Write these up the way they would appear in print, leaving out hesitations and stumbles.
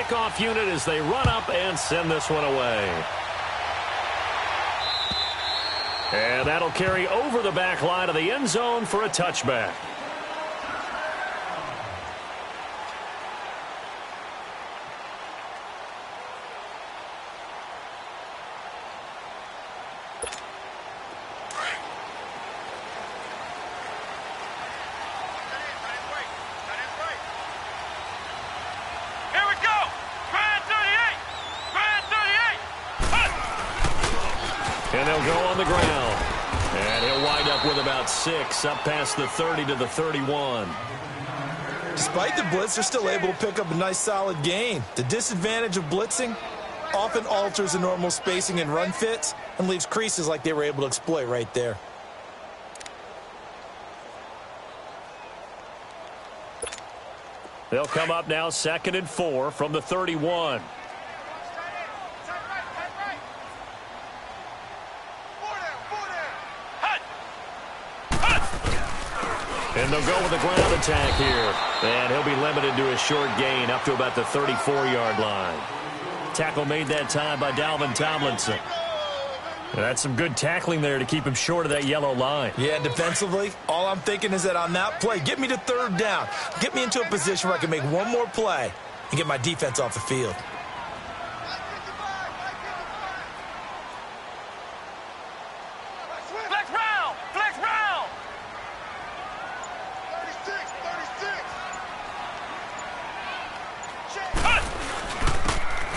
kickoff unit as they run up and send this one away. And that'll carry over the back line of the end zone for a touchback. And they'll go on the ground. And he'll wind up with about 6, up past the 30 to the 31. Despite the blitz, they're still able to pick up a nice solid gain. The disadvantage of blitzing often alters the normal spacing and run fits and leaves creases like they were able to exploit right there. They'll come up now 2nd and 4 from the 31. And they'll go with a ground attack here. And he'll be limited to a short gain up to about the 34-yard line. Tackle made that time by Dalvin Tomlinson. And that's some good tackling there to keep him short of that yellow line. Yeah, defensively, all I'm thinking is that on that play, get me to 3rd down. Get me into a position where I can make one more play and get my defense off the field.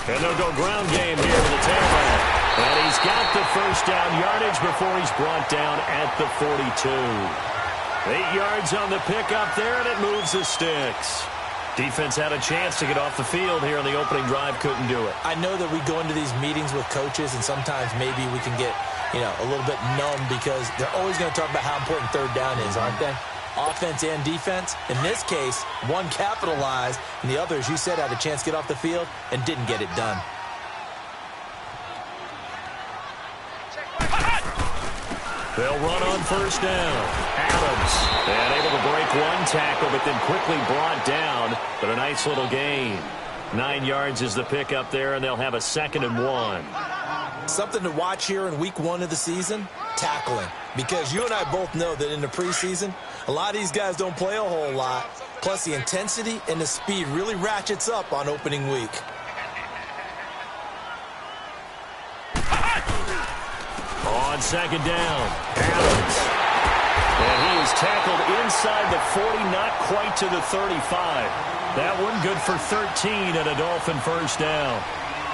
And they'll go ground game here with the tailback. And he's got the first down yardage before he's brought down at the 42. 8 yards on the pickup there, and it moves the sticks. Defense had a chance to get off the field here on the opening drive, couldn't do it. I know that we go into these meetings with coaches, and sometimes maybe we can get, a little bit numb because they're always going to talk about how important 3rd down is, aren't they? Offense and defense. In this case, one capitalized, and the other, as you said, had a chance to get off the field and didn't get it done. They'll run on 1st down. Adams, and able to break one tackle, but then quickly brought down, but a nice little gain. 9 yards is the pickup there, and they'll have a 2nd and 1. Something to watch here in week 1 of the season, tackling. Because you and I both know that in the preseason, a lot of these guys don't play a whole lot. Plus, the intensity and the speed really ratchets up on opening week. On 2nd down, Adams. And he is tackled inside the 40, not quite to the 35. That one good for 13 and a Dolphin 1st down.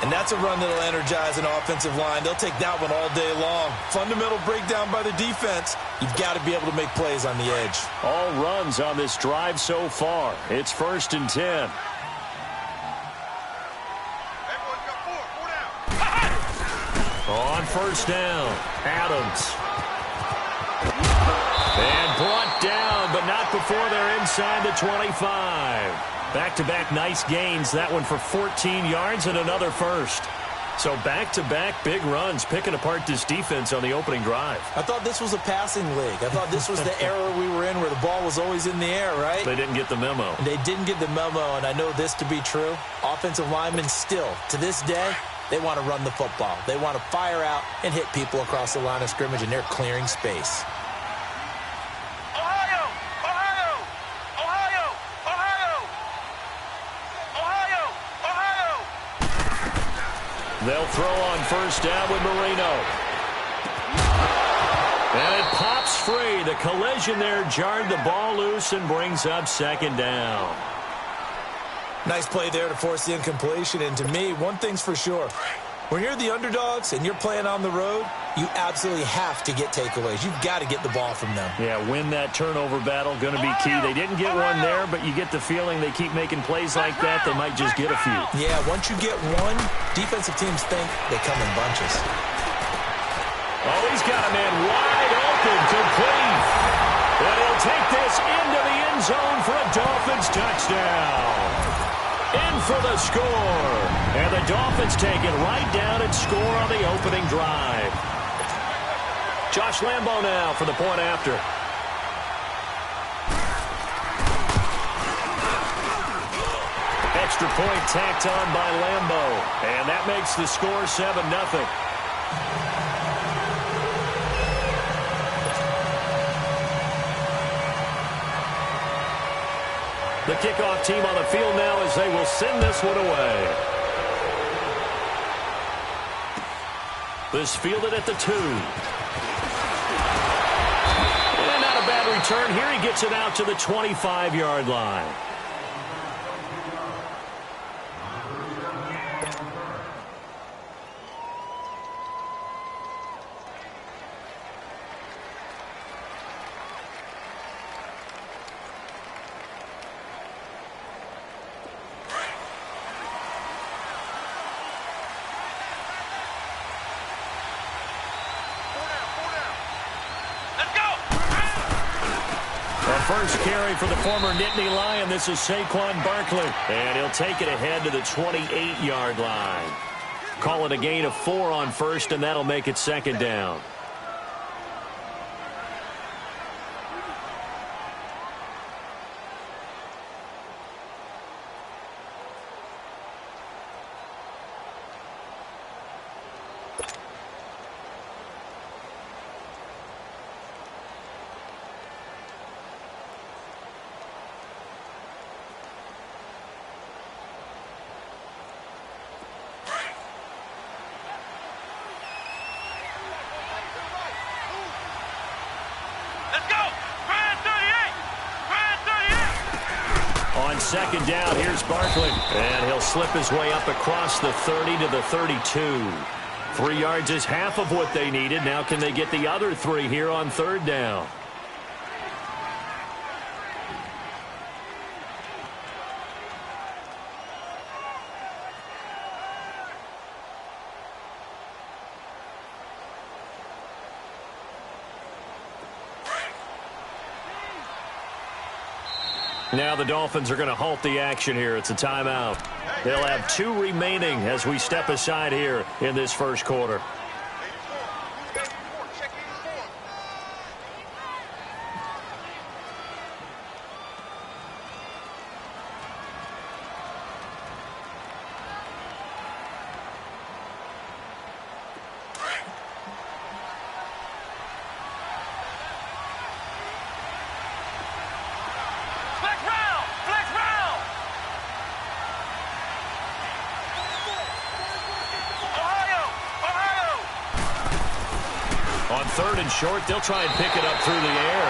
And that's a run that'll energize an offensive line. They'll take that one all day long. Fundamental breakdown by the defense. You've got to be able to make plays on the edge. All runs on this drive so far. It's 1st and 10. On 1st down, Adams. And brought down, but not before they're inside the 25. Back-to-back nice gains. That one for 14 yards and another first. So back-to-back big runs, picking apart this defense on the opening drive. I thought this was a passing league. I thought this was the era we were in where the ball was always in the air, right? They didn't get the memo. They didn't get the memo, and I know this to be true. Offensive linemen still, to this day, they want to run the football. They want to fire out and hit people across the line of scrimmage, and they're clearing space. They'll throw on 1st down with Marino. And it pops free. The collision there jarred the ball loose and brings up 2nd down. Nice play there to force the incompletion. And to me, one thing's for sure. When you're the underdogs and you're playing on the road, you absolutely have to get takeaways. You've got to get the ball from them. Yeah, win that turnover battle, going to be key. They didn't get one there, but you get the feeling they keep making plays like that, they might just get a few. Yeah, once you get one, defensive teams think they come in bunches. Oh, he's got a man wide open, complete. And he'll take this into the end zone for a Dolphins touchdown. In for the score. And the Dolphins take it right down and score on the opening drive. Josh Lambo now for the point after. extra point tacked on by Lambeau. And that makes the score 7-0. The kickoff team on the field now as they will send this one away. This fielded at the 2. And not a bad return here. He gets it out to the 25-yard line. First carry for the former Nittany Lion. This is Saquon Barkley. And he'll take it ahead to the 28-yard line. Call it a gain of 4 on first, and that'll make it second down. On second down, here's Barkley. And he'll slip his way up across the 30 to the 32. 3 yards is half of what they needed. Now can they get the other 3 here on third down? Now the Dolphins are going to halt the action here. It's a timeout. They'll have 2 remaining as we step aside here in this first quarter. Third and short, they'll try and pick it up through the air.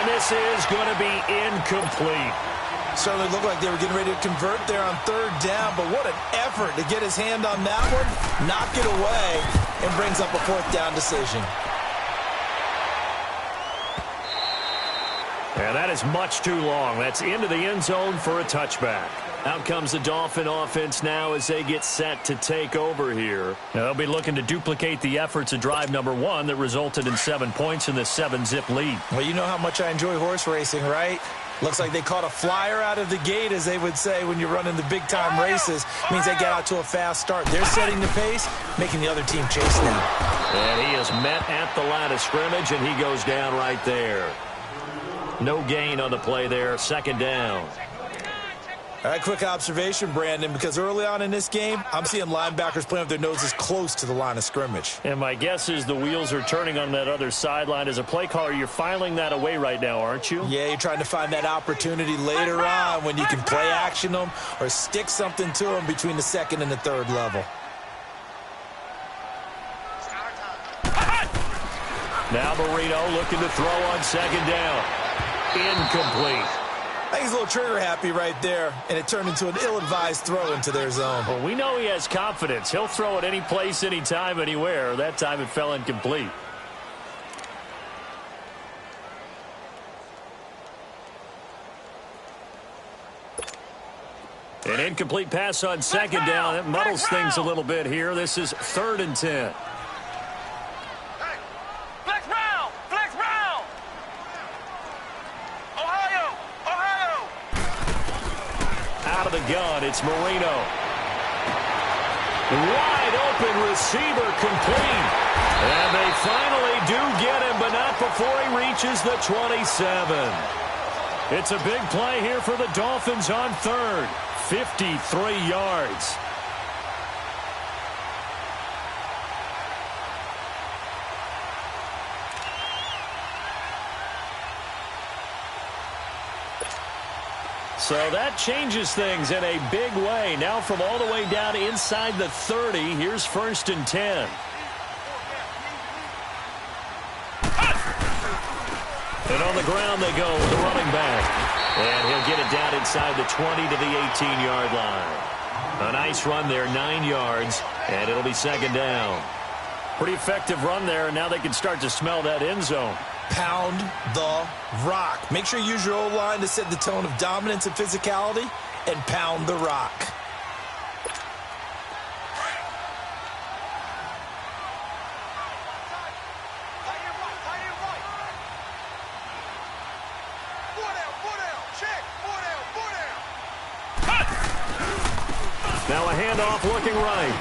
And this is going to be incomplete. Certainly looked like they were getting ready to convert there on third down, but what an effort to get his hand on that one, knock it away, and brings up a fourth down decision. And that is much too long. That's into the end zone for a touchback. Out comes the Dolphin offense now as they get set to take over here. Now they'll be looking to duplicate the efforts of drive number 1 that resulted in 7 points in this 7-zip lead. Well, you know how much I enjoy horse racing, right? Looks like they caught a flyer out of the gate, as they would say when you're running the big-time races. Means they get out to a fast start. They're setting the pace, making the other team chase now. And he is met at the line of scrimmage, and he goes down right there. No gain on the play there. Second down. All right, quick observation, Brandon, because early on in this game, I'm seeing linebackers playing with their noses close to the line of scrimmage. And my guess is the wheels are turning on that other sideline. As a play caller, you're filing that away right now, aren't you? Yeah, you're trying to find that opportunity later on when you can play action them or stick something to them between the second and the third level. Now Marino looking to throw on second down. Incomplete. I think he's a little trigger happy right there, and it turned into an ill-advised throw into their zone. Well, we know he has confidence. He'll throw it any place, anytime, anywhere. That time it fell incomplete. An incomplete pass on second down. That muddles things a little bit here. This is 3rd and 10. Out of the gun, it's Marino. Wide open receiver, complete. And they finally do get him, but not before he reaches the 27. It's a big play here for the Dolphins on 3rd. 53 yards. So that changes things in a big way. Now from all the way down inside the 30, here's 1st and 10. And on the ground they go with the running back. And he'll get it down inside the 20 to the 18-yard line. A nice run there, 9 yards, and it'll be 2nd down. Pretty effective run there, and now they can start to smell that end zone. Pound the rock. Make sure you use your O-line to set the tone of dominance and physicality, and pound the rock. Now a handoff looking right.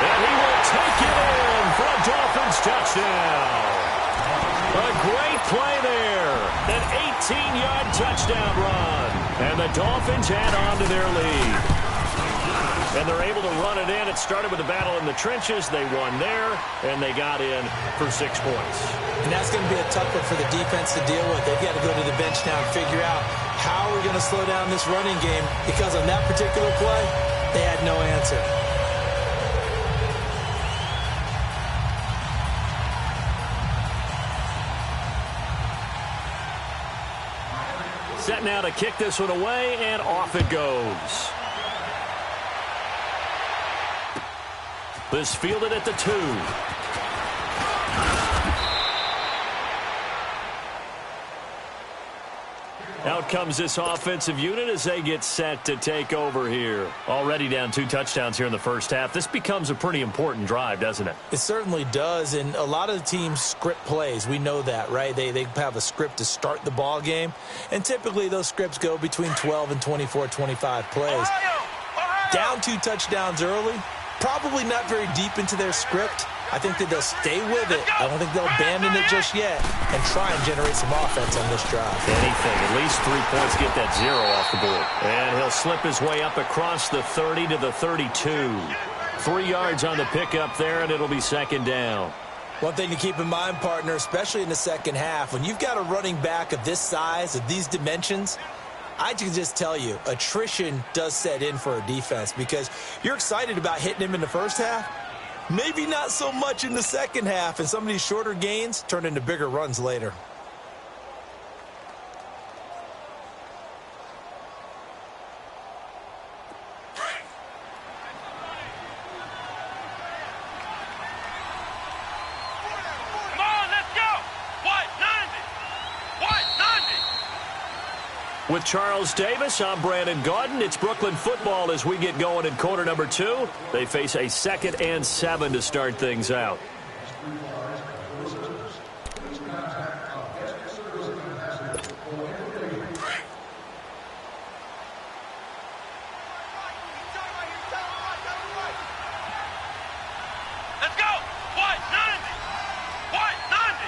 And he will take it in for a Dolphins touchdown. A great play there. An 18-yard touchdown run. And the Dolphins add on to their lead. And they're able to run it in. It started with a battle in the trenches. They won there, and they got in for 6 points. And that's going to be a tough one for the defense to deal with. They've got to go to the bench now and figure out how we're going to slow down this running game, because on that particular play, they had no answer. Set now to kick this one away, and off it goes. This fielded at the 2. Out comes this offensive unit as they get set to take over here. Already down 2 touchdowns here in the first half. This becomes a pretty important drive, doesn't it? It certainly does, and a lot of the teams script plays. We know that, right? They have a script to start the ball game, and typically those scripts go between 12 and 24, 25 plays. Down 2 touchdowns early, probably not very deep into their script. I think that they'll stay with it. I don't think they'll abandon it just yet and try and generate some offense on this drive. Anything. At least 3 points, get that 0 off the board. And he'll slip his way up across the 30 to the 32. 3 yards on the pickup there, and it'll be 2nd down. One thing to keep in mind, partner, especially in the second half, when you've got a running back of this size, of these dimensions, I can just tell you, attrition does set in for a defense, because you're excited about hitting him in the first half. Maybe not so much in the second half, and some of these shorter gains turn into bigger runs later. With Charles Davis, I'm Brandon Gaudin. It's Brooklyn football as we get going in quarter number 2. They face a 2nd and 7 to start things out. Let's go! White 90! White 90!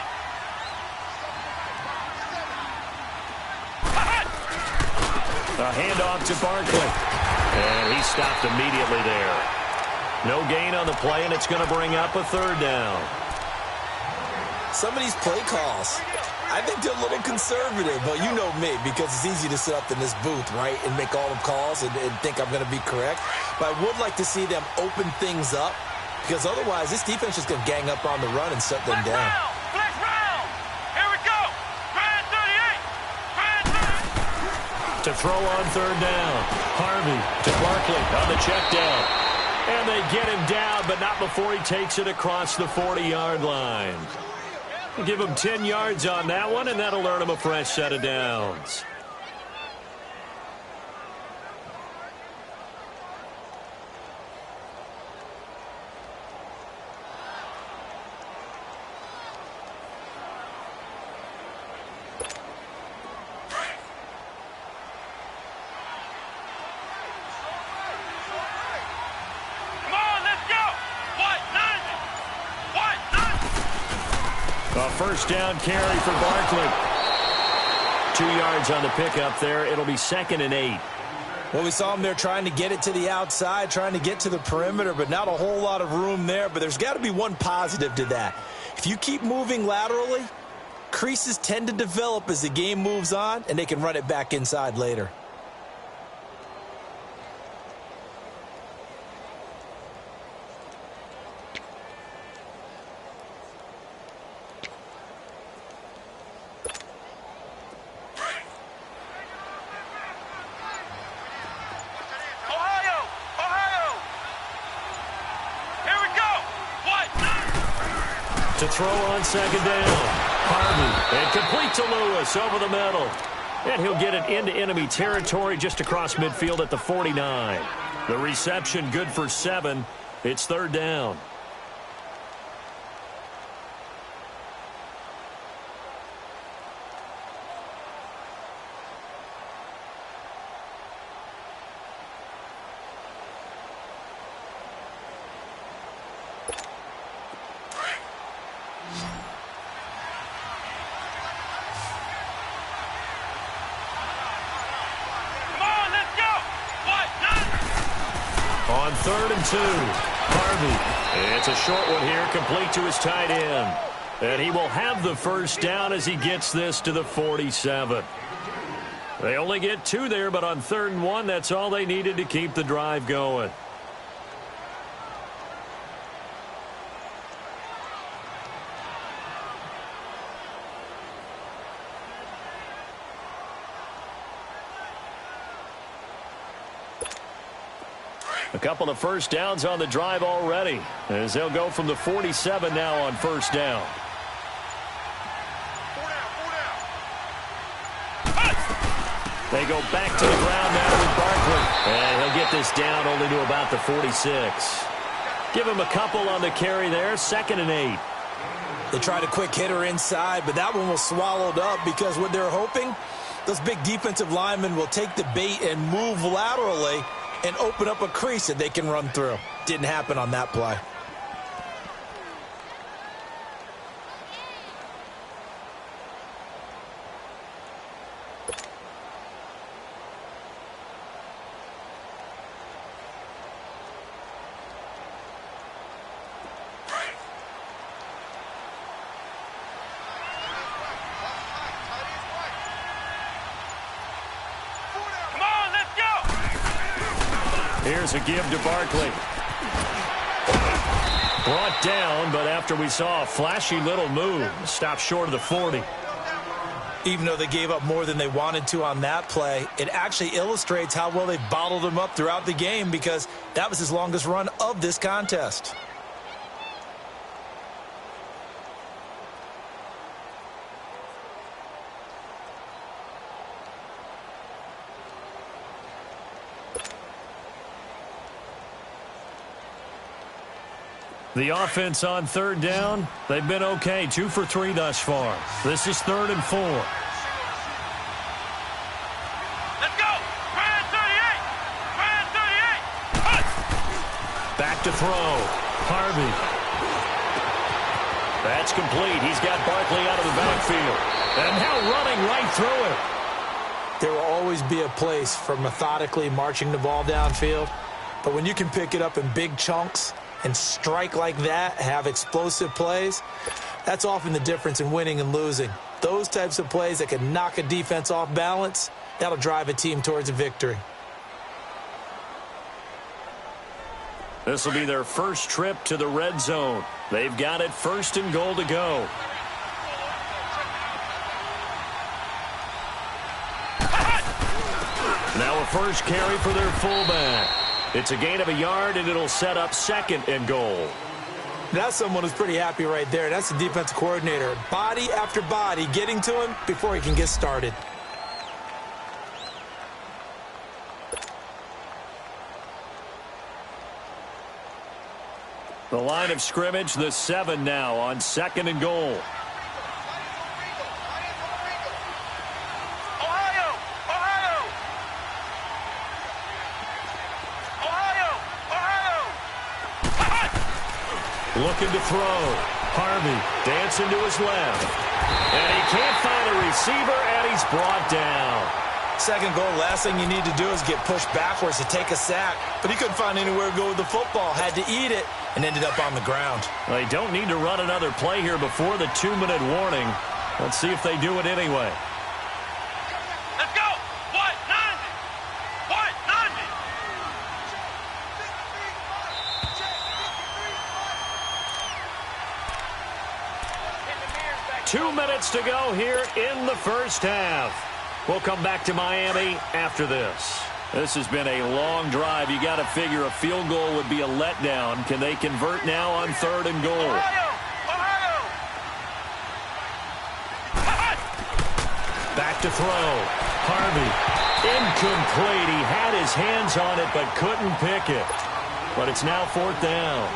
A handoff to Barkley. And he stopped immediately there. No gain on the play, and it's going to bring up a 3rd down. Some of these play calls, I think they're a little conservative, but you know me, because it's easy to sit up in this booth, right, and make all the calls and think I'm going to be correct. But I would like to see them open things up, because otherwise this defense is going to gang up on the run and shut them down. Flex round! Here we go! Grand 38! Grand 30! To throw on 3rd down. Harvey to Barkley on the check down. And they get him down, but not before he takes it across the 40-yard line. Give him 10 yards on that one, and that'll earn him a fresh set of downs. A 1st down carry for Barkley. 2 yards on the pickup there. It'll be 2nd and 8. Well, we saw him there trying to get it to the outside, trying to get to the perimeter, but not a whole lot of room there. But there's got to be one positive to that. If you keep moving laterally, creases tend to develop as the game moves on, and they can run it back inside later. To throw on 2nd down. Harvey. And complete to Lewis over the middle. And he'll get it into enemy territory just across midfield at the 49. The reception good for 7. It's 3rd down. On 3rd and 2, Harvey. It's a short one here, complete to his tight end. And he will have the first down as he gets this to the 47. They only get 2 there, but on 3rd and 1, that's all they needed to keep the drive going. A couple of first downs on the drive already, as they'll go from the 47 now on 1st down. They go back to the ground now with Barkley. And he'll get this down only to about the 46. Give him a couple on the carry there, 2nd and 8. They tried a quick hitter inside, but that one was swallowed up because what they're hoping, those big defensive linemen will take the bait and move laterally and open up a crease that they can run through. Didn't happen on that play. Here's a give to Barkley. Brought down, but after we saw a flashy little move, stopped short of the 40. Even though they gave up more than they wanted to on that play, it actually illustrates how well they bottled him up throughout the game because that was his longest run of this contest. The offense on 3rd down, they've been okay. 2 for 3 thus far. This is 3rd and 4. Let's go! Ryan 38! Ryan 38! Back to throw. Harvey. That's complete. He's got Barkley out of the backfield. And now running right through it. There will always be a place for methodically marching the ball downfield. But when you can pick it up in big chunks and strike like that, have explosive plays, that's often the difference in winning and losing. Those types of plays that can knock a defense off balance, that'll drive a team towards a victory. This will be their first trip to the red zone. They've got it 1st and goal to go. Now a first carry for their fullback. It's a gain of a yard, and it'll set up 2nd and goal. That's someone who's pretty happy right there. That's the defensive coordinator. Body after body getting to him before he can get started. The line of scrimmage, the 7 now on 2nd and goal. Looking to throw. Harvey dancing to his left. And he can't find a receiver, and he's brought down. Second goal, last thing you need to do is get pushed backwards to take a sack. But he couldn't find anywhere to go with the football. Had to eat it and ended up on the ground. They don't need to run another play here before the 2-minute warning. Let's see if they do it anyway. Let's go. What? 90. What? 90. 2 minutes to go here in the first half. We'll come back to Miami after this. This has been a long drive. You got to figure a field goal would be a letdown. Can they convert now on 3rd and goal? Ohio. Back to throw. Harvey. Incomplete. He had his hands on it but couldn't pick it. But it's now 4th down.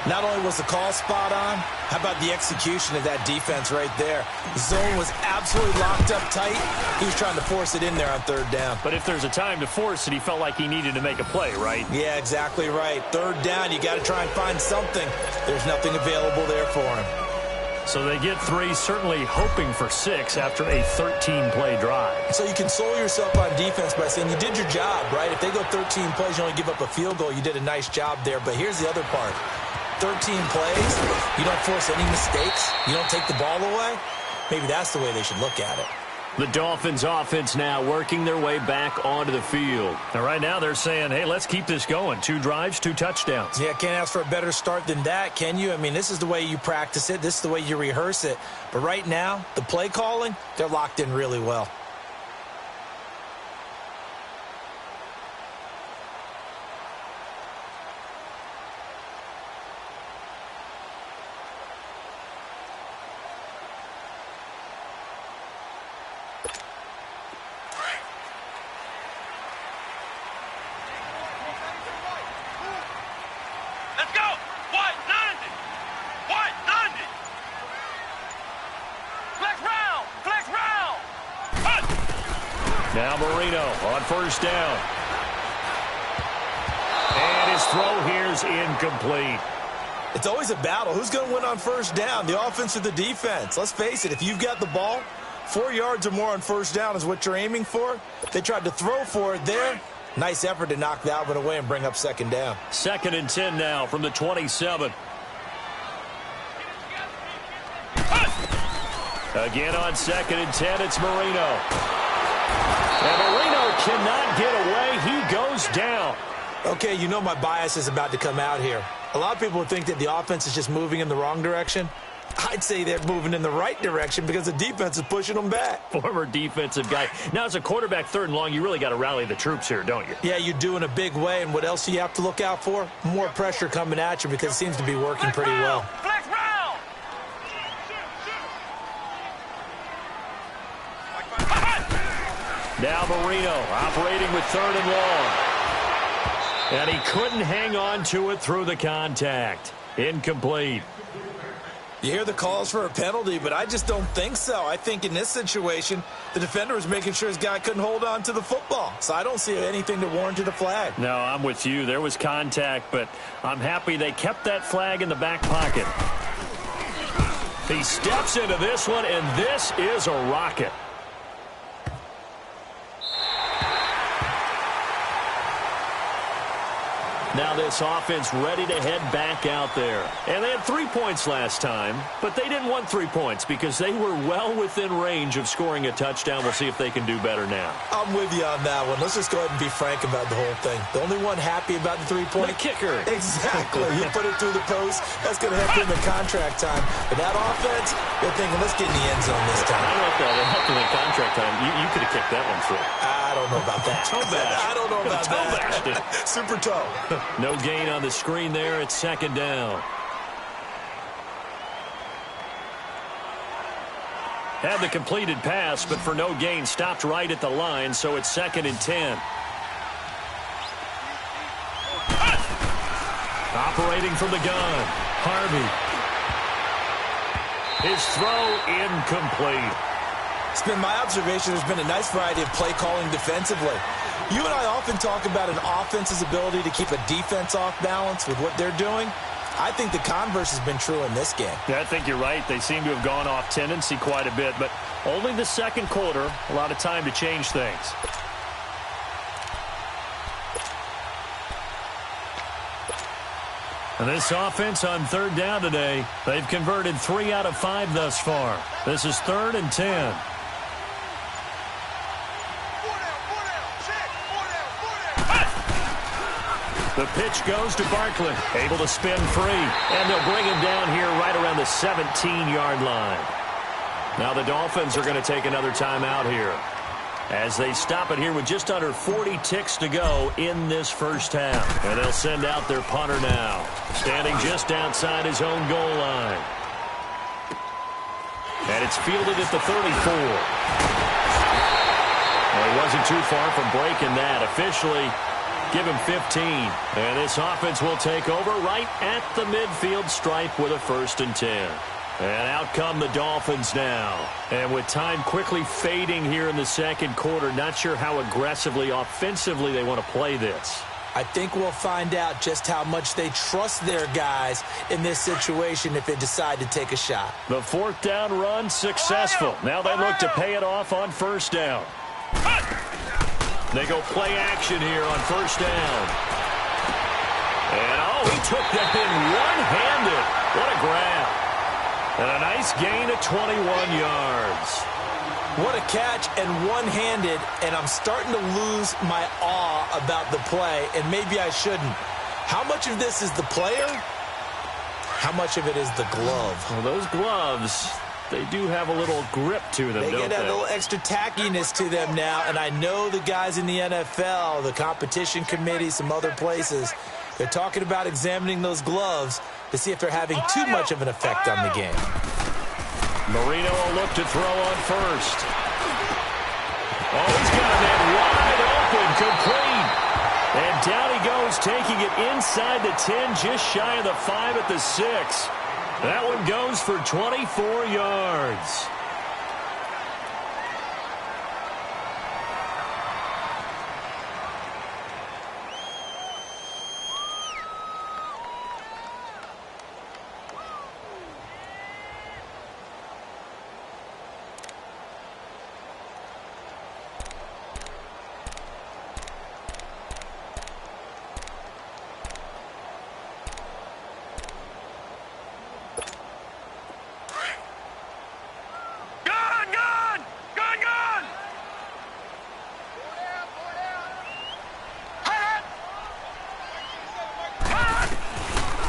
Not only was the call spot on, how about the execution of that defense right there? The zone was absolutely locked up tight. He was trying to force it in there on 3rd down. But if there's a time to force it, he felt like he needed to make a play, right? Yeah, exactly right. 3rd down, you got to try and find something. There's nothing available there for him. So they get 3, certainly hoping for 6 after a 13-play drive. So you console yourself on defense by saying you did your job, right? If they go 13 plays, you only give up a field goal, you did a nice job there. But here's the other part. 13 plays, you don't force any mistakes, you don't take the ball away. Maybe that's the way they should look at it. The Dolphins offense now working their way back onto the field. And right now they're saying, hey, let's keep this going. 2 drives, 2 touchdowns. Yeah, can't ask for a better start than that, can you? I mean, this is the way you practice it. This is the way you rehearse it. But right now, the play calling, they're locked in really well. Let's go. What? 90. What? 90. Flex round. Flex round. Now Marino on 1st down. And his throw here's incomplete. It's always a battle. Who's going to win on 1st down, the offense or the defense? Let's face it, if you've got the ball, 4 yards or more on 1st down is what you're aiming for. They tried to throw for it there. Nice effort to knock that one away and bring up 2nd down. 2nd and 10 now from the 27. Again on 2nd and 10, it's Marino. And Marino cannot get away. He goes down. Okay, you know my bias is about to come out here. A lot of people would think that the offense is just moving in the wrong direction. I'd say they're moving in the right direction because the defense is pushing them back. Former defensive guy. Now, as a quarterback, 3rd and long, you really got to rally the troops here, don't you? Yeah, you do in a big way. And what else do you have to look out for? More pressure coming at you because it seems to be working pretty well. Flex round. Now Marino operating with 3rd and long. And he couldn't hang on to it through the contact. Incomplete. You hear the calls for a penalty, but I just don't think so. I think in this situation, the defender was making sure his guy couldn't hold on to the football. So I don't see anything to warrant a flag. No, I'm with you. There was contact, but I'm happy they kept that flag in the back pocket. He steps into this one, and this is a rocket. Now this offense ready to head back out there. And they had 3 points last time, but they didn't want 3 points because they were well within range of scoring a touchdown. We'll see if they can do better now. I'm with you on that one. Let's just go ahead and be frank about the whole thing. The only one happy about the 3-point. The kicker. Exactly. You put it through the post. That's going to help in the contract time. But that offense, they're thinking, let's get in the end zone this time. I don't know if that helped in the contract time. You could have kicked that one through. I don't know about that. Toe bash. I don't know about Toe that. bashed it. Super toe. No gain on the screen there. It's 2nd down. Had the completed pass, but for no gain, stopped right at the line, so it's 2nd and 10. Operating from the gun, Harvey. His throw incomplete. It's been my observation there's been a nice variety of play calling defensively. You and I often talk about an offense's ability to keep a defense off balance with what they're doing. I think the converse has been true in this game. Yeah, I think you're right. They seem to have gone off tendency quite a bit, but only the second quarter, a lot of time to change things. And this offense on third down today, they've converted 3 out of 5 thus far. This is 3rd and 10. The pitch goes to Barkley, able to spin free, and they'll bring him down here right around the 17-yard line. Now the Dolphins are going to take another timeout here as they stop it here with just under 40 ticks to go in this first half. And they'll send out their punter now, standing just outside his own goal line. And it's fielded at the 34. Well, he wasn't too far from breaking that. Officially, give him 15. And this offense will take over right at the midfield stripe with a 1st and 10. And out come the Dolphins now. And with time quickly fading here in the second quarter, not sure how aggressively, offensively they want to play this. I think we'll find out just how much they trust their guys in this situation if they decide to take a shot. The 4th down run successful. Now they look to pay it off on 1st down. They go play action here on 1st down. And, he took that in one-handed. What a grab. And a nice gain of 21 yards. What a catch and one-handed, and I'm starting to lose my awe about the play, and maybe I shouldn't. How much of this is the player? How much of it is the glove? Well, those gloves, they do have a little grip to them, don't they? They get a little extra tackiness to them now, and I know the guys in the NFL, the competition committee, some other places, they're talking about examining those gloves to see if they're having too much of an effect on the game. Marino will look to throw on 1st. He's got a man wide open, complete. And down he goes, taking it inside the 10, just shy of the 5 at the 6. That one goes for 24 yards.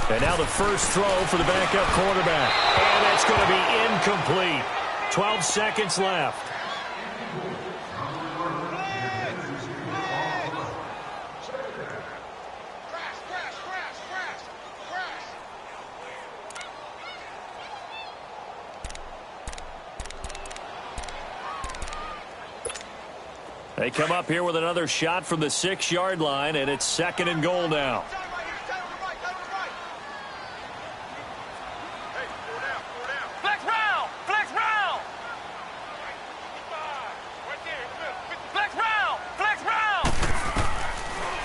And now the first throw for the backup quarterback. And that's going to be incomplete. 12 seconds left. They come up here with another shot from the 6-yard line, and it's 2nd and goal now.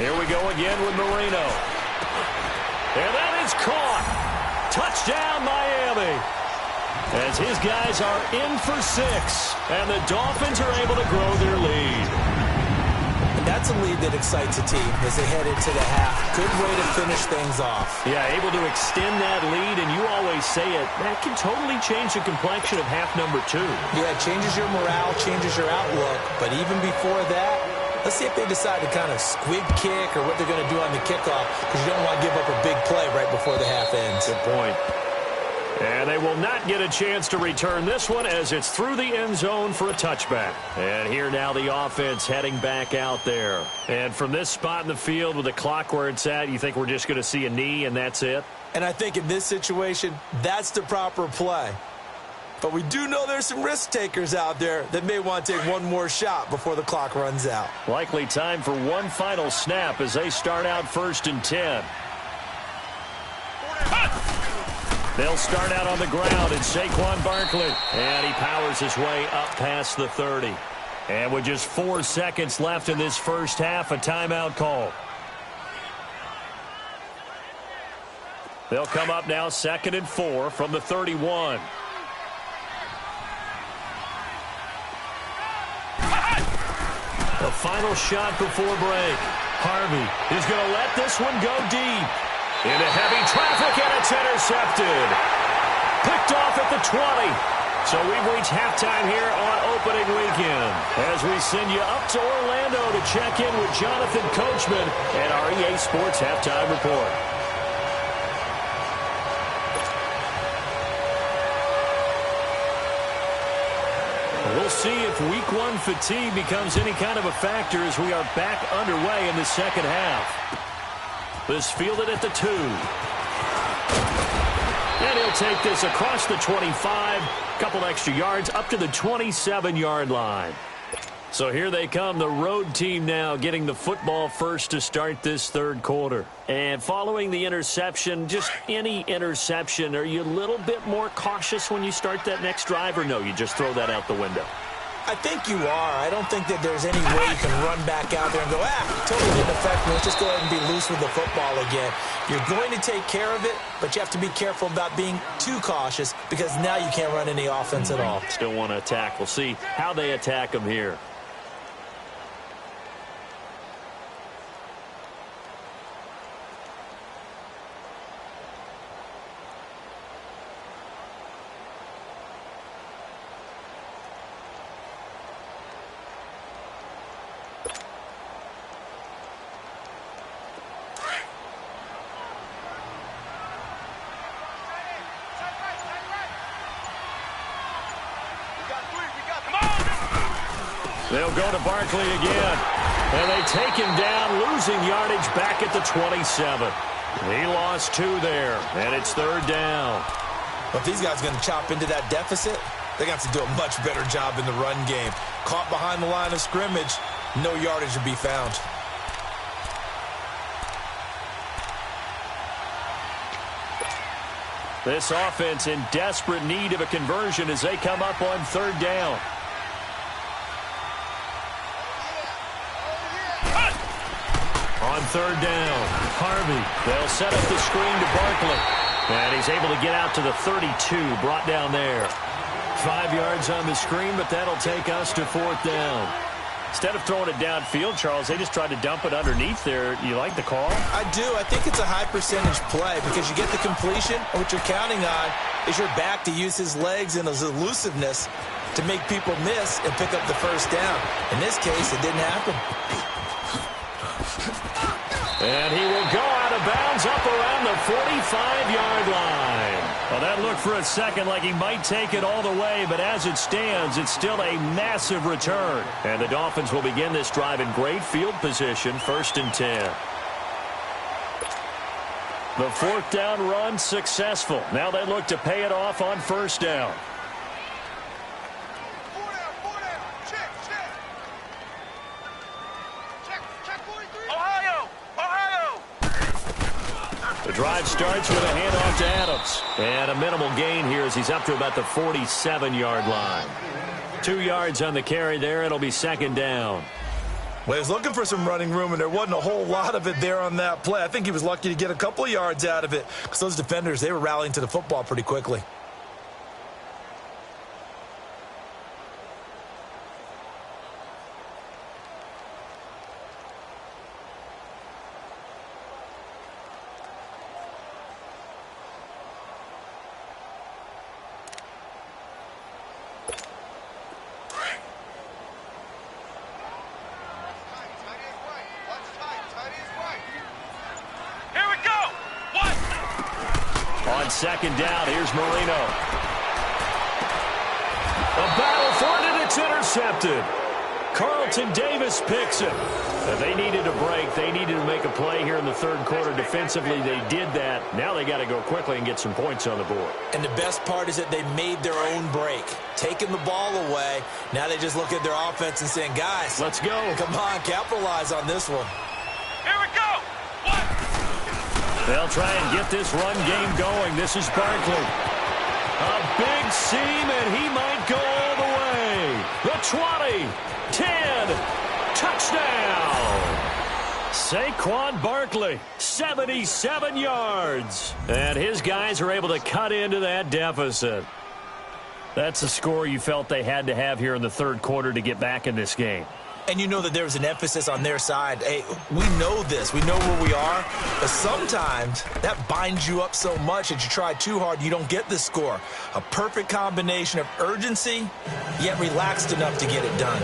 Here we go again with Marino. And that is caught. Touchdown, Miami. As his guys are in for 6. And the Dolphins are able to grow their lead. And that's a lead that excites a team as they head into the half. Good way to finish things off. Yeah, able to extend that lead, and you always say it, that can totally change the complexion of half number 2. Yeah, it changes your morale, changes your outlook. But even before that, let's see if they decide to kind of squib kick or what they're going to do on the kickoff, because you don't want to give up a big play right before the half ends. Good point. And they will not get a chance to return this one as it's through the end zone for a touchback. And here now the offense heading back out there. And from this spot in the field with the clock where it's at, you think we're just going to see a knee and that's it? And I think in this situation, that's the proper play. But we do know there's some risk takers out there that may want to take one more shot before the clock runs out. Likely time for one final snap as they start out 1st and 10. They'll start out on the ground, and Saquon Barkley. And he powers his way up past the 30. And with just 4 seconds left in this first half, a timeout call. They'll come up now 2nd and 4 from the 31. The final shot before break. Harvey is going to let this one go deep. Into heavy traffic, and it's intercepted. Picked off at the 20. So we've reached halftime here on opening weekend as we send you up to Orlando to check in with Jonathan Coachman and our EA Sports Halftime Report. We'll see if Week 1 fatigue becomes any kind of a factor as we are back underway in the second half. This fielded at the 2. And he'll take this across the 25, couple extra yards up to the 27-yard line. So here they come, the road team now getting the football first to start this third quarter. And following the interception, just any interception, are you a little bit more cautious when you start that next drive, or no, you just throw that out the window? I think you are. I don't think that there's any way you can run back out there and go, totally didn't affect me. Let's just go ahead and be loose with the football again. You're going to take care of it, but you have to be careful about being too cautious because now you can't run any offense at all. Still want to attack. We'll see how they attack them here. They'll go to Barkley again. And they take him down, losing yardage back at the 27. He lost 2 there, and it's 3rd down. Well, if these guys are going to chop into that deficit, they got to do a much better job in the run game. Caught behind the line of scrimmage, no yardage to be found. This offense in desperate need of a conversion as they come up on 3rd down. On 3rd down, Harvey. They'll set up the screen to Barkley. And he's able to get out to the 32, brought down there. 5 yards on the screen, but that'll take us to 4th down. Instead of throwing it downfield, Charles, they just tried to dump it underneath there. You like the call? I do. I think it's a high percentage play because you get the completion, and what you're counting on is your back to use his legs and his elusiveness to make people miss and pick up the 1st down. In this case, it didn't happen. And he will go out of bounds up around the 45-yard line. Well, that looked for a second like he might take it all the way, but as it stands, it's still a massive return. And the Dolphins will begin this drive in great field position, 1st and 10. The 4th down run successful. Now they look to pay it off on 1st down. The drive starts with a handoff to Adams. And a minimal gain here as he's up to about the 47-yard line. 2 yards on the carry there. It'll be 2nd down. Well, he was looking for some running room, and there wasn't a whole lot of it there on that play. I think he was lucky to get a couple of yards out of it because those defenders, they were rallying to the football pretty quickly. On 2nd down, here's Marino. A battle for it, and it's intercepted. Carlton Davis picks it. They needed a break. They needed to make a play here in the 3rd quarter. Defensively, they did that. Now they got to go quickly and get some points on the board. And the best part is that they made their own break. Taking the ball away. Now they just look at their offense and saying, guys, let's go. Come on, capitalize on this one. Here we go. What? They'll try and get this run game going. This is Barkley. A big seam, and he might go all the way. The 20, 10, touchdown. Saquon Barkley, 77 yards. And his guys are able to cut into that deficit. That's a score you felt they had to have here in the third quarter to get back in this game. And you know that there was an emphasis on their side. Hey, we know this. We know where we are. But sometimes that binds you up so much that you try too hard, you don't get the score. A perfect combination of urgency, yet relaxed enough to get it done.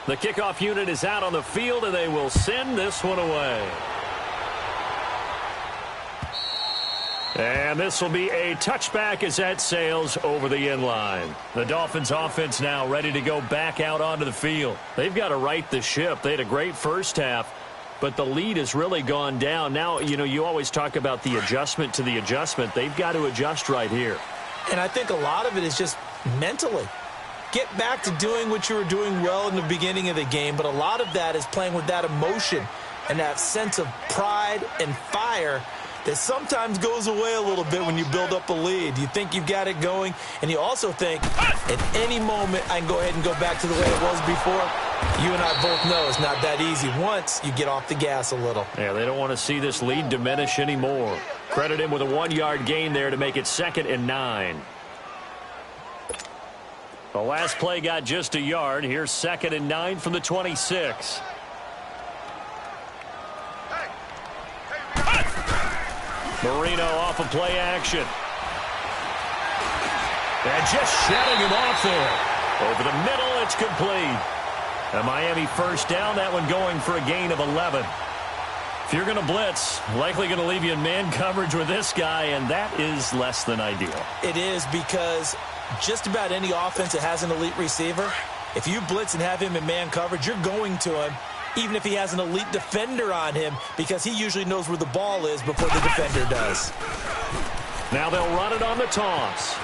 The kickoff unit is out on the field, and they will send this one away. And this will be a touchback as that sails over the end line. The Dolphins offense now ready to go back out onto the field. They've got to right the ship. They had a great first half, but the lead has really gone down. Now, you know, you always talk about the adjustment to the adjustment. They've got to adjust right here. And I think a lot of it is just mentally. Get back to doing what you were doing well in the beginning of the game, but a lot of that is playing with that emotion and that sense of pride and fire that sometimes goes away a little bit when you build up a lead. You think you've got it going, and you also think, at any moment, I can go ahead and go back to the way it was before. You and I both know it's not that easy once you get off the gas a little. Yeah, they don't want to see this lead diminish anymore. Credit him with a 1-yard gain there to make it 2nd and 9. The last play got just a yard. Here's 2nd and 9 from the 26. Marino off of play action. And just shutting him off there. Over the middle, it's complete. A Miami first down, that one going for a gain of 11. If you're going to blitz, likely going to leave you in man coverage with this guy, and that is less than ideal. It is, because just about any offense that has an elite receiver, if you blitz and have him in man coverage, you're going to him, even if he has an elite defender on him, because he usually knows where the ball is before the defender does. Now they'll run it on the toss.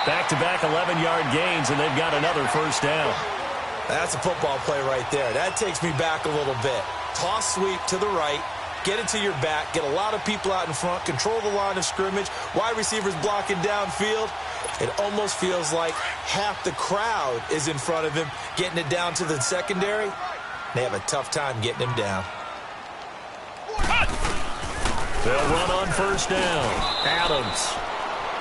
Back-to-back 11-yard gains, and they've got another first down. That's a football play right there. That takes me back a little bit. Toss sweep to the right, get it to your back, get a lot of people out in front, control the line of scrimmage, wide receivers blocking downfield. It almost feels like half the crowd is in front of him, getting it down to the secondary. They have a tough time getting him down. They'll run on first down. Adams,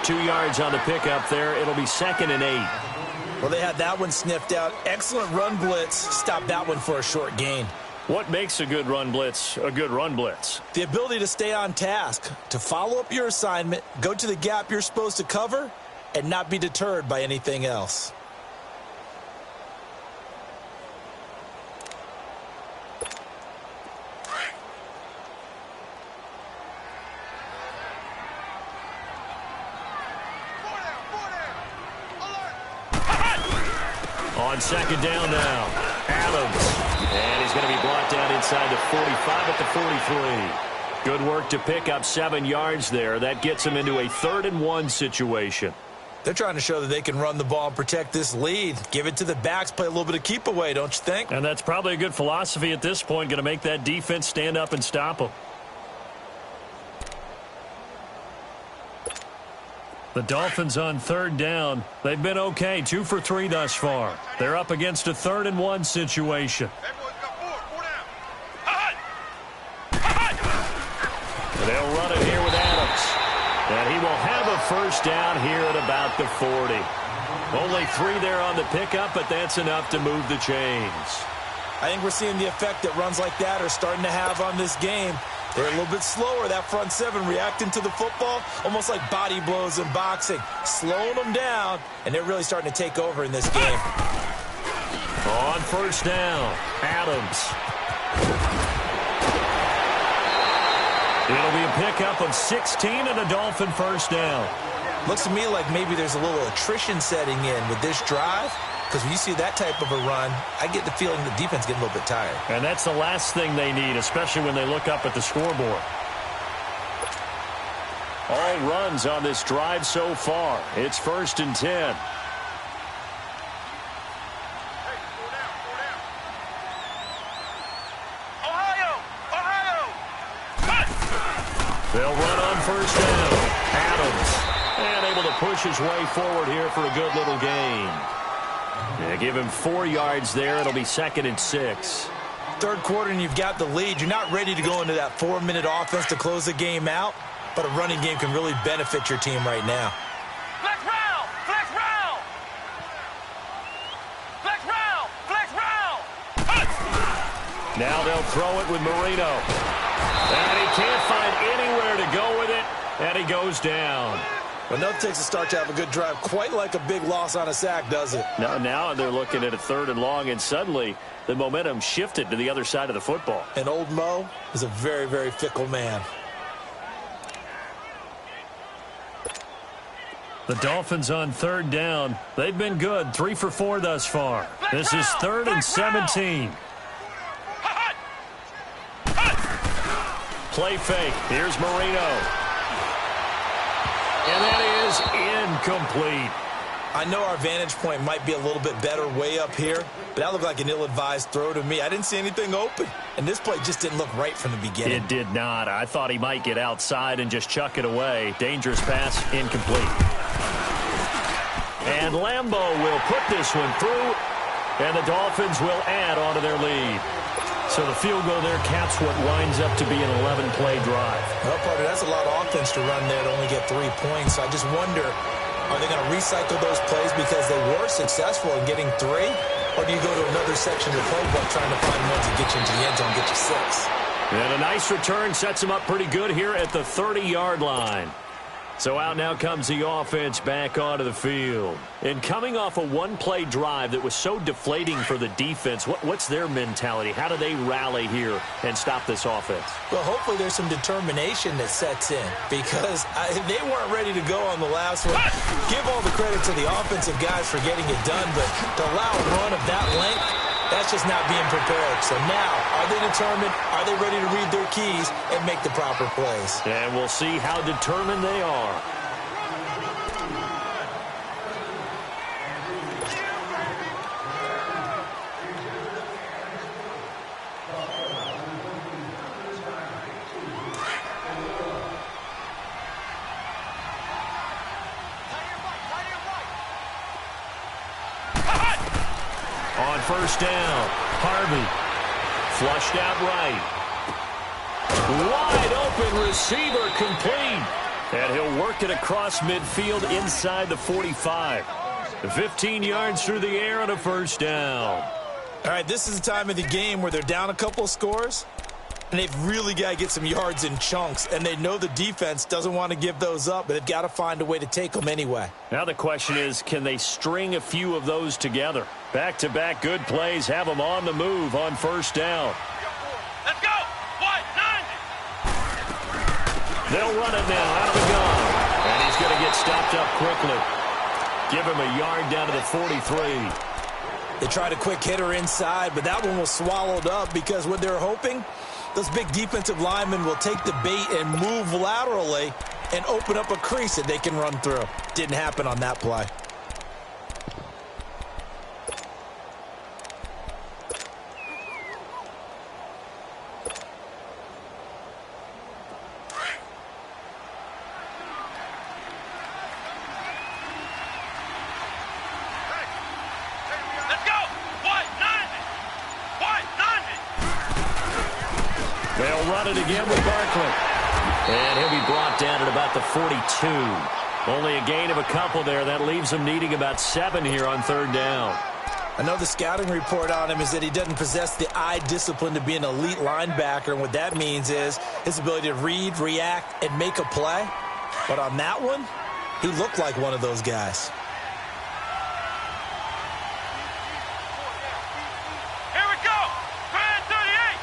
2 yards on the pickup there. It'll be 2nd and 8. Well, they had that one sniffed out. Excellent run blitz. Stop that one for a short gain. What makes a good run blitz a good run blitz? The ability to stay on task, to follow up your assignment, go to the gap you're supposed to cover, and not be deterred by anything else. On 2nd down now, Adams. And he's going to be brought down inside the 45 at the 43. Good work to pick up 7 yards there. That gets him into a 3rd and 1 situation. They're trying to show that they can run the ball and protect this lead. Give it to the backs, play a little bit of keep away, don't you think? And that's probably a good philosophy at this point, going to make that defense stand up and stop them. The Dolphins on 3rd down. They've been okay, 2 for 3 thus far. They're up against a 3rd and 1 situation. They'll run it here with Adams. And he will have a first down here at about the 40. Only 3 there on the pickup, but that's enough to move the chains. I think we're seeing the effect that runs like that are starting to have on this game. They're a little bit slower, that front 7, reacting to the football, almost like body blows in boxing, slowing them down, and they're really starting to take over in this game. On first down, Adams. It'll be a pickup of 16 and a Dolphin first down. Looks to me like maybe there's a little attrition setting in with this drive, because when you see that type of a run, I get the feeling the defense getting a little bit tired. And that's the last thing they need, especially when they look up at the scoreboard. All runs on this drive so far. It's 1st and 10. down. Adams. And able to push his way forward here for a good little gain. Yeah, give him 4 yards there. It'll be 2nd and 6. Third quarter and you've got the lead. You're not ready to go into that 4-minute offense to close the game out, but a running game can really benefit your team right now. Flex round! Flex round! Flex round! Flex round! Now they'll throw it with Marino. And he can't find anywhere to go with it, and he goes down. Well, no takes a start to have a good drive, quite like a big loss on a sack, does it? Now they're looking at a 3rd and long, and suddenly the momentum shifted to the other side of the football. And old Mo is a very, very fickle man. The Dolphins on 3rd down. They've been good, 3 for 4 thus far. This is 3rd and 17. Play fake. Here's Marino. And that is incomplete. I know our vantage point might be a little bit better way up here, but that looked like an ill-advised throw to me. I didn't see anything open, and this play just didn't look right from the beginning. It did not. I thought he might get outside and just chuck it away. Dangerous pass, incomplete. And Lambeau will put this one through, and the Dolphins will add on to their lead. So the field goal there caps what winds up to be an 11-play drive. Well, partner, that's a lot of offense to run there to only get 3 points. I just wonder, are they going to recycle those plays because they were successful in getting 3? Or do you go to another section of the playbook trying to find ones that get you into the end zone, get you 6? And a nice return sets them up pretty good here at the 30-yard line. So out now comes the offense back onto the field. And coming off a 1-play drive that was so deflating for the defense, what's their mentality? How do they rally here and stop this offense? Well, hopefully there's some determination that sets in because they weren't ready to go on the last one. Give all the credit to the offensive guys for getting it done, but to allow a run of that length, that's just not being prepared. So now, are they determined? Are they ready to read their keys and make the proper plays? And we'll see how determined they are. On 1st down, Harvey flushed out right. Wide open receiver complete. And he'll work it across midfield inside the 45. 15 yards through the air on a 1st down. All right, this is the time of the game where they're down a couple of scores, and they've really got to get some yards in chunks, and they know the defense doesn't want to give those up, but they've got to find a way to take them anyway. Now the question is, can they string a few of those together? Back-to-back good plays have them on the move on 1st down. Let's go! What? 90! They'll run it now out of the gun. And he's going to get stopped up quickly. Give him a yard down to the 43. They tried a quick hitter inside, but that one was swallowed up because what they're hoping, those big defensive linemen will take the bait and move laterally and open up a crease that they can run through. Didn't happen on that play. Let's go! What? 90! What? 90! They'll run it again with Barkley. And he'll be brought down at about the 42. Only a gain of a couple there. That leaves him needing about 7 here on 3rd down. I know the scouting report on him is that he doesn't possess the eye discipline to be an elite linebacker, and what that means is his ability to read, react, and make a play. But on that one, he looked like one of those guys. Here we go! Grand 38!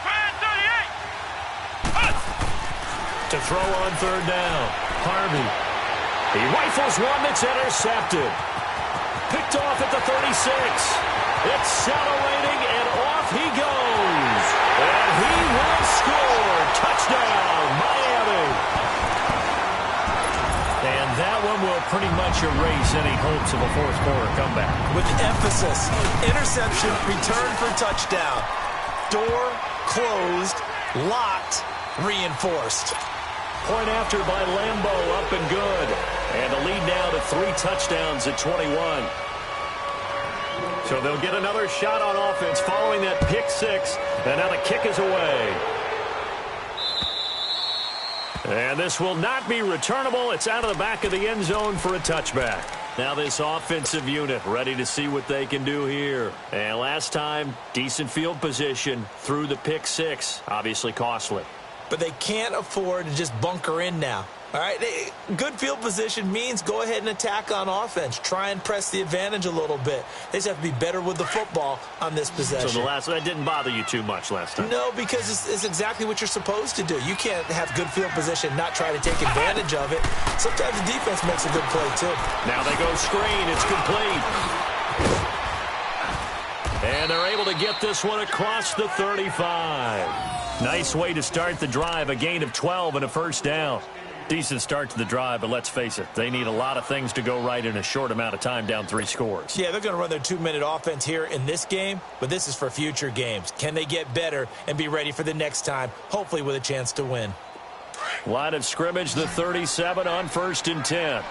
Grand 38! To throw on 3rd down, Harvey. He rifles one that's intercepted. Picked off at the 36. Accelerating, and off he goes. And he will score. Touchdown, Miami. And that one will pretty much erase any hopes of a 4th quarter comeback. With emphasis, interception, return for touchdown. Door closed, locked, reinforced. Point after by Lambeau, up and good. And the lead now to 3 touchdowns at 21. So they'll get another shot on offense following that pick 6. And now the kick is away. And this will not be returnable. It's out of the back of the end zone for a touchback. Now this offensive unit ready to see what they can do here. And last time, decent field position through the pick 6. Obviously costly. But they can't afford to just bunker in now. All right, good field position means go ahead and attack on offense. Try and press the advantage a little bit. They just have to be better with the football on this possession. So that didn't bother you too much last time? No, because it's exactly what you're supposed to do. You can't have good field position, not try to take advantage of it. Sometimes the defense makes a good play, too. Now they go screen. It's complete. And they're able to get this one across the 35. Nice way to start the drive, a gain of 12 and a first down. Decent start to the drive, but let's face it, they need a lot of things to go right in a short amount of time, down 3 scores. Yeah, they're going to run their 2-minute offense here in this game, but this is for future games. Can they get better and be ready for the next time, hopefully with a chance to win? Line of scrimmage, the 37 on 1st and 10.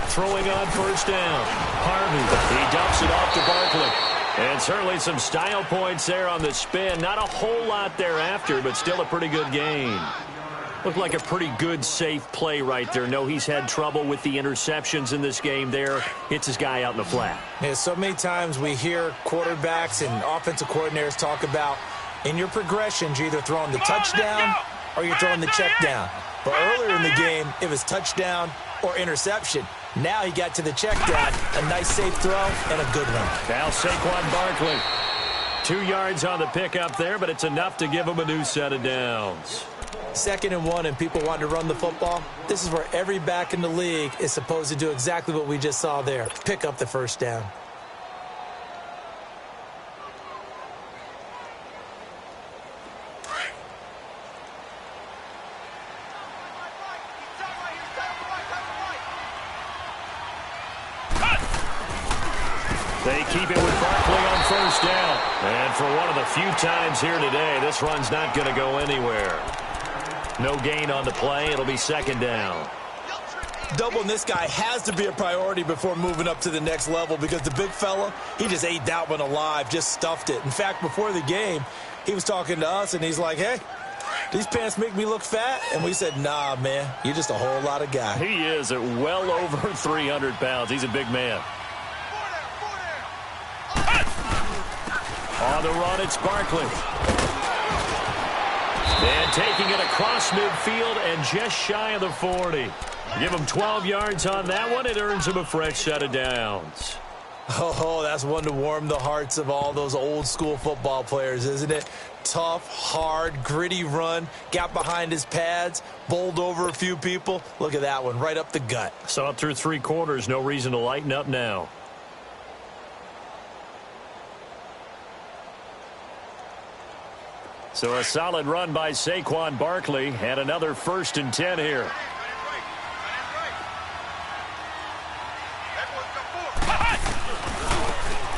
Throwing on 1st down. Harvey, he dumps it off to Barkley. And certainly some style points there on the spin. Not a whole lot thereafter, but still a pretty good gain. Looked like a pretty good, safe play right there. No, he's had trouble with the interceptions in this game there. Hits his guy out in the flat. Yeah, so many times we hear quarterbacks and offensive coordinators talk about in your progressions, you're either throwing the touchdown or you're throwing the check down. But earlier in the game, it was touchdown or interception. Now he got to the check down, a nice safe throw, and a good one. Now Saquon Barkley. 2 yards on the pickup there, but it's enough to give him a new set of downs. 2nd and 1, and people want to run the football. This is where every back in the league is supposed to do exactly what we just saw there. Pick up the first down. They keep it with Barkley on 1st down. And for one of the few times here today, this run's not going to go anywhere. No gain on the play. It'll be 2nd down. Doubling this guy has to be a priority before moving up to the next level because the big fella, he just ate that one alive, just stuffed it. In fact, before the game, he was talking to us, and he's like, hey, these pants make me look fat? And we said, nah, man, you're just a whole lot of guy. He is at well over 300 pounds. He's a big man. On the run, it's Barkley. And taking it across midfield and just shy of the 40. Give him 12 yards on that one. It earns him a fresh set of downs. Oh, that's one to warm the hearts of all those old-school football players, isn't it? Tough, hard, gritty run. Got behind his pads, bowled over a few people. Look at that one, right up the gut. So up through 3 quarters, no reason to lighten up now. So a solid run by Saquon Barkley and another 1st and 10 here.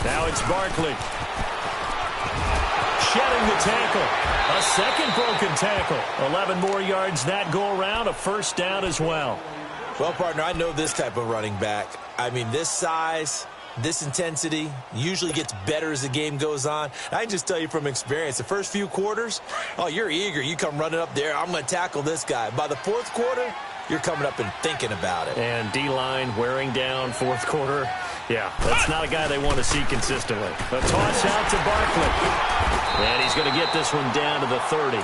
Now it's Barkley. Shedding the tackle. A second broken tackle. 11 more yards that go around. A 1st down as well. Well, partner, I know this type of running back. I mean, this size, this intensity usually gets better as the game goes on. I can just tell you from experience, the first few quarters, oh, you're eager. You come running up there, I'm going to tackle this guy. By the 4th quarter, you're coming up and thinking about it. And D-line wearing down 4th quarter. Yeah, that's not a guy they want to see consistently. A toss out to Barkley. And he's going to get this one down to the 30.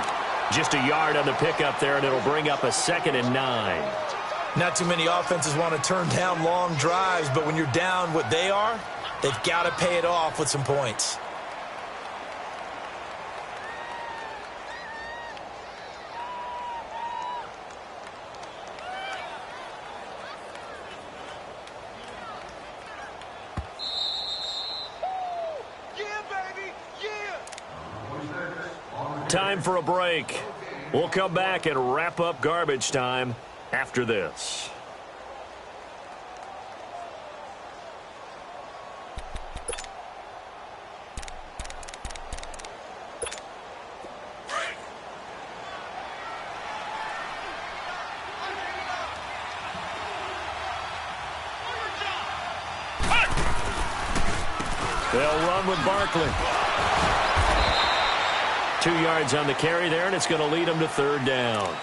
Just a yard on the pickup there, and it'll bring up a 2nd and 9. Not too many offenses want to turn down long drives, but when you're down what they are, they've got to pay it off with some points. Time for a break. We'll come back and wrap up garbage time after this. They'll run with Barkley. 2 yards on the carry there, and it's going to lead him to third down.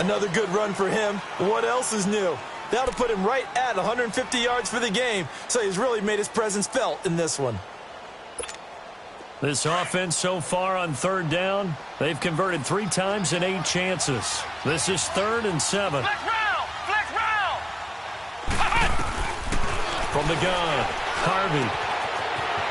Another good run for him. What else is new? That'll put him right at 150 yards for the game, so he's really made his presence felt in this one. This offense so far on third down, they've converted 3 times in 8 chances. This is 3rd and 7. Flex round! Flex round! From the gun, Harvey.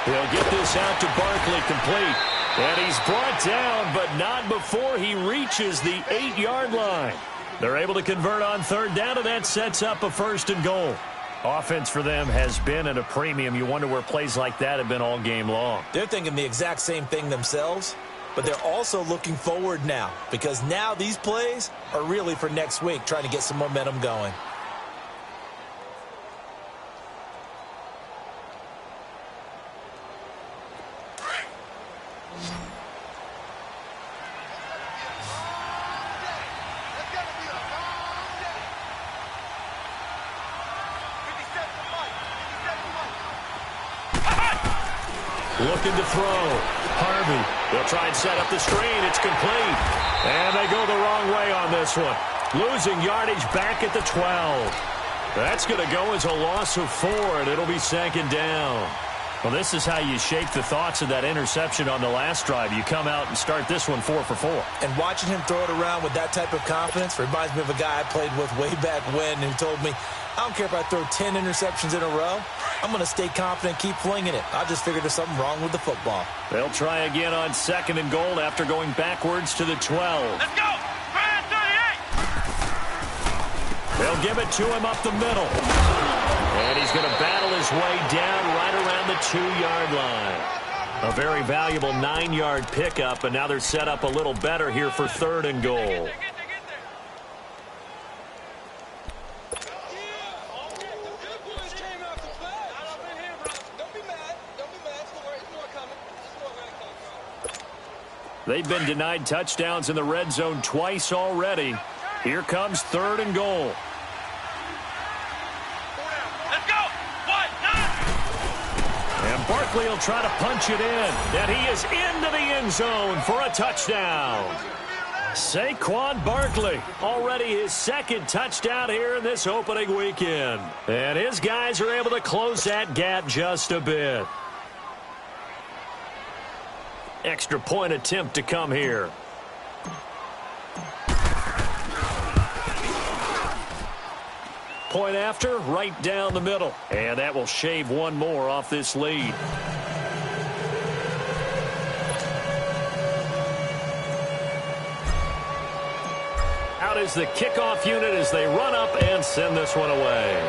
He'll get this out to Barkley, complete. And he's brought down, but not before he reaches the 8-yard line. They're able to convert on third down, and that sets up a 1st and goal. Offense for them has been at a premium. You wonder where plays like that have been all game long. They're thinking the exact same thing themselves, but they're also looking forward now, because now these plays are really for next week, trying to get some momentum going. Looking to throw. Harvey. They'll try and set up the screen. It's complete. And they go the wrong way on this one. Losing yardage back at the 12. That's going to go as a loss of 4, and it'll be 2nd down. Well, this is how you shake the thoughts of that interception on the last drive. You come out and start this one 4 for 4. And watching him throw it around with that type of confidence reminds me of a guy I played with way back when who told me, I don't care if I throw 10 interceptions in a row. I'm going to stay confident, keep flinging it. I just figured there's something wrong with the football. They'll try again on 2nd and goal after going backwards to the 12. Let's go! Grand 38! They'll give it to him up the middle. And he's going to battle his way down right around the 2-yard line. A very valuable 9-yard pickup, and now they're set up a little better here for 3rd and goal. They've been denied touchdowns in the red zone twice already. Here comes 3rd and goal. Let's go! 1-9! And Barkley will try to punch it in. And he is into the end zone for a touchdown. Saquon Barkley, already his 2nd touchdown here in this opening weekend. And his guys are able to close that gap just a bit. Extra point attempt to come here. Point after, right down the middle. And that will shave 1 more off this lead. Out is the kickoff unit as they run up and send this one away.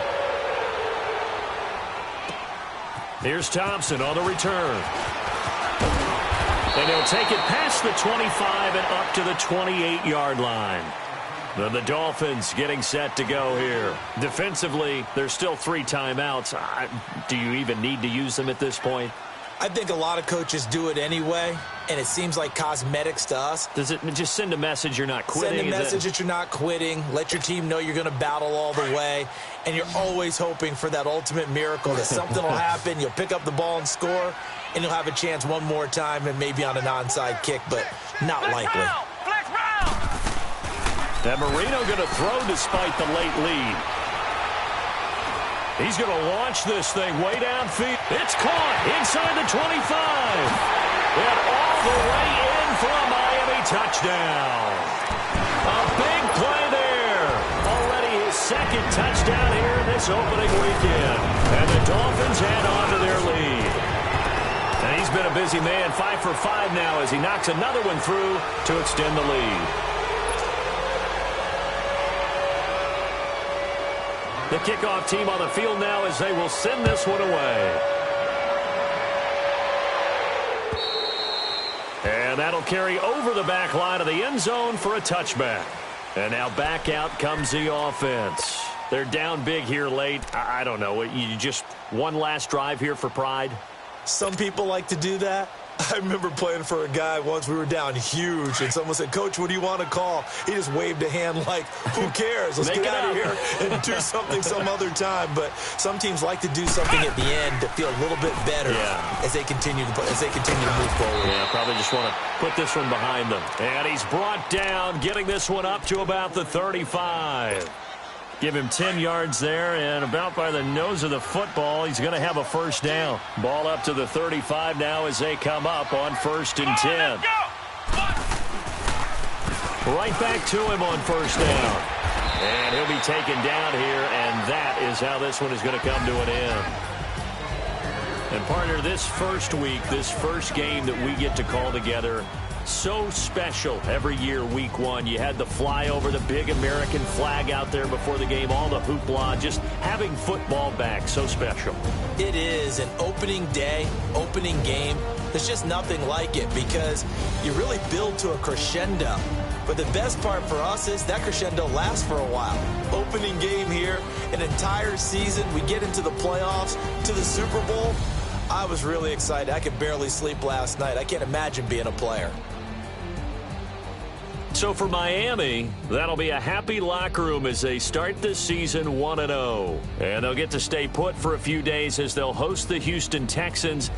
Here's Thompson on the return. And he'll take it past the 25 and up to the 28-yard line. Then the Dolphins getting set to go here. Defensively, there's still 3 timeouts. Do you even need to use them at this point? I think a lot of coaches do it anyway, and it seems like cosmetics to us. Does it just send a message you're not quitting? Send a message that you're not quitting. Let your team know you're going to battle all the way. And you're always hoping for that ultimate miracle, that something will happen, you'll pick up the ball and score, and you'll have a chance one more time and maybe on an onside kick, but not likely. Flex round! And Marino going to throw despite the late lead. He's going to launch this thing way downfield. It's caught inside the 25. And all the way in for a Miami touchdown. A big play there. Already his 2nd touchdown here in this opening weekend. And the Dolphins add on to their lead. And he's been a busy man, 5 for 5 now as he knocks another one through to extend the lead. The kickoff team on the field now as they will send this one away. And that'll carry over the back line of the end zone for a touchback. And now back out comes the offense. They're down big here late. I don't know. You just one last drive here for pride? Some people like to do that. I remember playing for a guy once. We were down huge, and someone said, "Coach, what do you want to call?" He just waved a hand like, who cares? Let's get out of here and do something some other time. But some teams like to do something at the end to feel a little bit better as they continue to move forward. Yeah, probably just want to put this one behind them. And he's brought down, getting this one up to about the 35. Give him 10 yards there, and about by the nose of the football, he's going to have a first down. Ball up to the 35 now as they come up on 1st and 10. Right back to him on first down. And he'll be taken down here, and that is how this one is going to come to an end. And partner, this first week, this first game that we get to call together, so special every year, week one. You had the flyover, the big American flag out there before the game, all the hoopla, just having football back, so special. It is an opening day, opening game. There's just nothing like it because you really build to a crescendo. But the best part for us is that crescendo lasts for a while. Opening game here, an entire season. We get into the playoffs, to the Super Bowl. I was really excited. I could barely sleep last night. I can't imagine being a player. So for Miami, that'll be a happy locker room as they start this season 1-0. And they'll get to stay put for a few days as they'll host the Houston Texans.